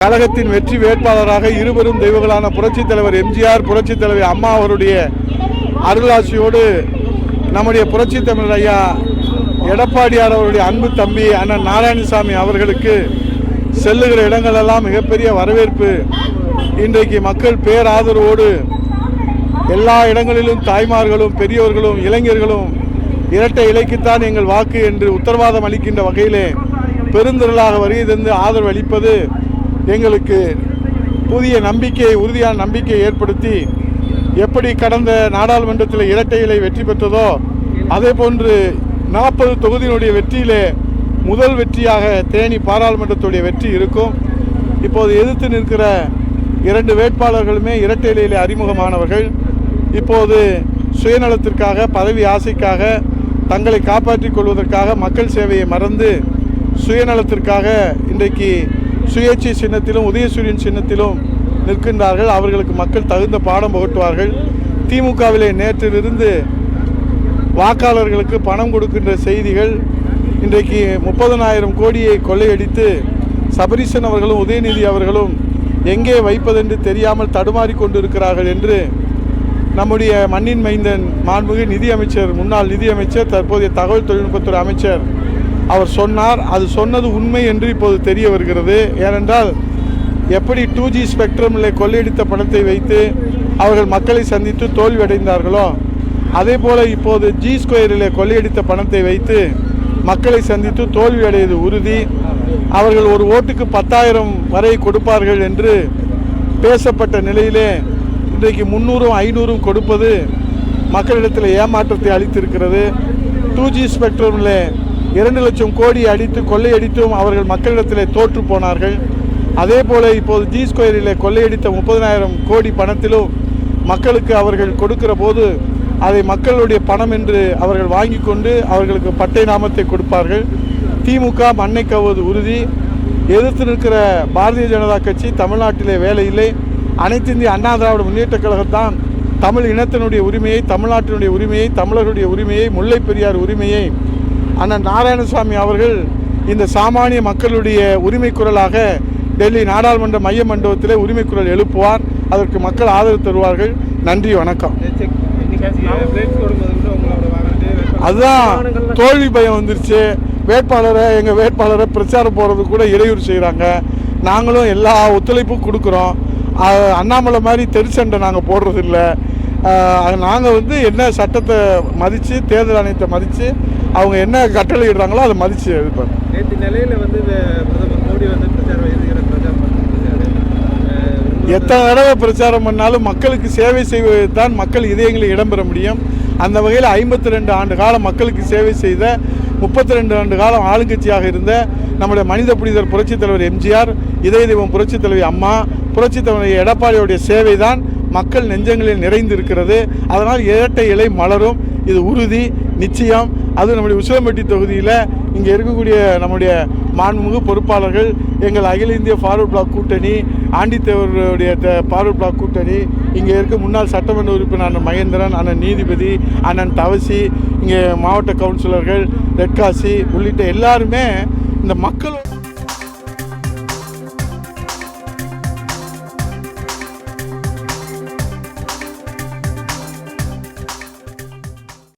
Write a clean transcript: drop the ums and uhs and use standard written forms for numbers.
கழகத்தின் வெற்றி வேட்பாளராக இருவரும் தெய்வங்களான புரட்சித் தலைவர் எம்ஜிஆர், புரட்சித் தலைவர் அம்மா அவருடைய அருளாசியோடு நம்முடைய புரட்சித் தமிழர் ஐயா எடப்பாடியார் அவருடைய அன்பு தம்பி அண்ணன் நாராயணசாமி அவர்களுக்கு செல்லுகிற இடங்களெல்லாம் மிகப்பெரிய வரவேற்பு. இன்றைக்கு மக்கள் பேராதரவோடு எல்லா இடங்களிலும் தாய்மார்களும் பெரியோர்களும் இளைஞர்களும் இரட்டை இலைக்குத்தான் எங்கள் வாக்கு என்று உத்தரவாதம் அளிக்கின்ற வகையிலே பெருந்திரளாக வருகை தந்து ஆதரவு அளிப்பது எங்களுக்கு புதிய நம்பிக்கையை, உறுதியான நம்பிக்கையை ஏற்படுத்தி, எப்படி கடந்த நாடாளுமன்றத்தில் இரட்டை இலை வெற்றி பெற்றதோ அதே போன்று 40 தொகுதியினுடைய வெற்றியிலே முதல் வெற்றியாக தேனி பாராளுமன்றத்துடைய வெற்றி இருக்கும். இப்போது எதிர்த்து நிற்கிற 2 வேட்பாளர்களுமே இரட்டை இலையிலே அறிமுகமானவர்கள். இப்போது சுயநலத்திற்காக, பதவி ஆசைக்காக, தங்களை காப்பாற்றிக் கொள்வதற்காக மக்கள் சேவையை மறந்து சுயநலத்திற்காக இன்றைக்கு சுயேட்சை சின்னத்திலும் உதயசூரியன் சின்னத்திலும் நிற்கின்றார்கள். அவர்களுக்கு மக்கள் தகுந்த பாடம் புகட்டுவார்கள். திமுகவிலே நேற்றிலிருந்து வாக்காளர்களுக்கு பணம் கொடுக்கின்ற செய்திகள், இன்றைக்கு 30,000 கோடியை கொள்ளையடித்து சபரீசன் அவர்களும் உதயநிதி அவர்களும் எங்கே வைப்பதென்று தெரியாமல் தடுமாறி கொண்டிருக்கிறார்கள் என்று நம்முடைய மண்ணின் மைந்தன் மாண்புமிகு நிதியமைச்சர், முன்னாள் நிதியமைச்சர், தற்போதைய தகவல் தொழில்நுட்பத்துறை அமைச்சர் அவர் சொன்னார். அது சொன்னது உண்மை என்று இப்போது தெரிய வருகிறது. ஏனென்றால் எப்படி 2G ஸ்பெக்ட்ரமில் கொள்ளையடித்த பணத்தை வைத்து அவர்கள் மக்களை சந்தித்து தோல்வி அடைந்தார்களோ அதே போல் இப்போது G2 கொள்ளையடித்த பணத்தை வைத்து மக்களை சந்தித்து தோல்வி அடைவது உறுதி. அவர்கள் ஒரு ஓட்டுக்கு 10,000 வரை கொடுப்பார்கள் என்று பேசப்பட்ட நிலையிலே இன்றைக்கு 300, 500 கொடுப்பது மக்களிடத்தில் ஏமாற்றத்தை அளித்திருக்கிறது. 2G ஸ்பெக்ட்ரமில் 2 லட்சம் கோடி அடித்து கொள்ளையடித்தும் அவர்கள் மக்களிடத்தில் தோற்று போனார்கள். அதே போல் இப்போது G2 கொள்ளையடித்த 30,000 கோடி பணத்திலும் மக்களுக்கு அவர்கள் கொடுக்கிற போது அதை மக்களுடைய பணம் என்று அவர்கள் வாங்கி கொண்டு அவர்களுக்கு பட்டை நாமத்தை கொடுப்பார்கள். திமுக மண்ணை கவ்வது உறுதி. எதிர்த்து நிற்கிற பாரதிய ஜனதா கட்சி தமிழ்நாட்டிலே வேலை இல்லை. அனைத்து இந்திய அண்ணா திராவிட முன்னேற்ற கழகத்தான் தமிழ் இனத்தினுடைய உரிமையை, தமிழ்நாட்டினுடைய உரிமையை, தமிழர்களுடைய உரிமையை, முல்லை பெரியார் உரிமையை அண்ணன் நாராயணசாமி அவர்கள் இந்த சாமானிய மக்களுடைய உரிமை குரலாக டெல்லி நாடாளுமன்ற மைய மண்டபத்தில் உரிமை குரல் எழுப்புவார். அதற்கு மக்கள் ஆதரவு தருவார்கள். நன்றி, வணக்கம். அதுதான் தோல்வி பயம் வந்துருச்சு. எங்கள் வேட்பாளரை பிரச்சாரம் போகிறது கூட இடையூறு செய்கிறாங்க. நாங்களும் எல்லா ஒத்துழைப்பும் கொடுக்குறோம். அண்ணாமலை மாதிரி தெருச்சண்டை நாங்கள் போடுறதில்ல. நாங்கள் என்ன சட்டத்தை மதித்து, தேர்தல் ஆணையத்தை மதித்து, அவங்க என்ன கட்டளை இடுறாங்களோ அதை மதித்து இருப்பாங்க. நேற்று நிலையில் பிரதமர் மோடி எத்தனை தடவை பிரச்சாரம் பண்ணாலும் மக்களுக்கு சேவை செய்வது தான் மக்கள் இதயங்களில் இடம்பெற முடியும். அந்த வகையில் 52 ஆண்டு காலம் மக்களுக்கு சேவை செய்த, 32 ஆண்டு காலம் ஆளுங்கட்சியாக இருந்த நம்முடைய மனித புனிதர் புரட்சித் தலைவர் எம்ஜிஆர், இதய தெய்வம் புரட்சித் தலைவர் அம்மா, புரட்சித் தலைவர் எடப்பாடியுடைய சேவை தான் மக்கள் நெஞ்சங்களில் நிறைந்து இருக்கிறது. அதனால் இரட்டை இலை மலரும், இது உறுதி, நிச்சயம். அது நம்முடைய உசிலம்பட்டி தொகுதியில் இங்கே இருக்கக்கூடிய நம்முடைய மாண்புமிகு பொறுப்பாளர்கள், எங்கள் அகில இந்திய ஃபார்வர்ட் பிளாக் கூட்டணி, ஆண்டித்தேவருடைய ஃபார்வர்ட் பிளாக் கூட்டணி, இங்கே இருக்க முன்னாள் சட்டமன்ற உறுப்பினர் அண்ணன் மகேந்திரன், அண்ணன் நீதிபதி, அண்ணன் தவசி, இங்கே மாவட்ட கவுன்சிலர்கள், ரெட்காசி உள்ளிட்ட எல்லாருமே இந்த மக்களோட